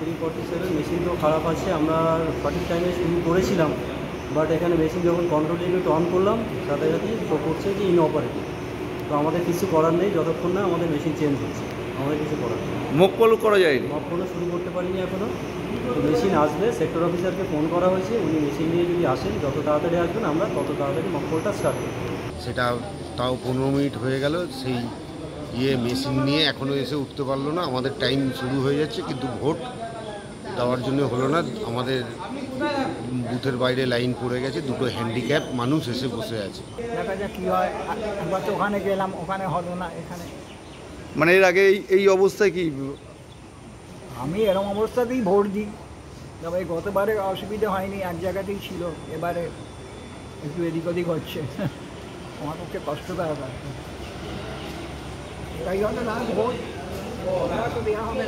E47 machine তো খারাপ আছে, আমরা সঠিক টাইমে শুরু করেছিলাম, বাট এখানে মেশিন যখন কন্ট্রোল লিমিট অন করলাম সাথে সাথেই শো করছে যে ইনঅপারেটিভ। তো আমাদের কিছু করার নেই, যতক্ষণ না আমাদের মেশিন চেঞ্জ হচ্ছে আমাদের কিছু করার নেই। মকপলও করা যায়নি, মকপলও শুরু করতে পারিনি এখনও। তো মেশিন আসবে, সেক্টর অফিসারকে ফোন করা হয়েছে, উনি মেশিন নিয়ে যদি আসেন যত তাড়াতাড়ি আসবেন আমরা তত তাড়াতাড়ি মকপলটা স্টার্ট করব। সেটা তাও 15 মিনিট হয়ে গেল, সেই মেশিন নিয়ে এখনও এসে উঠতে পারলো না। আমাদের টাইম শুরু হয়ে যাচ্ছে কিন্তু ভোট দেওয়ার জন্য হলো না। আমাদের বুথের বাইরে লাইন পড়ে গেছে, দুটো হ্যান্ডিক্যাপ মানুষ এসে বসে আছে। দেখা যাক কী হয়। একবার তো ওখানে গেলাম, ওখানে হলো না, এখানে। মানে এর আগে এই অবস্থায় কি আমি এরকম অবস্থাতেই ভোট দিই, তবে গতবারে অসুবিধা হয়নি, এক জায়গাতেই ছিল। এবারে একটু এদিক ওদিক হচ্ছে, আমার পক্ষে কষ্টকর ব্যাপার। তাই হলে না ভোট তো দেওয়া হবে না।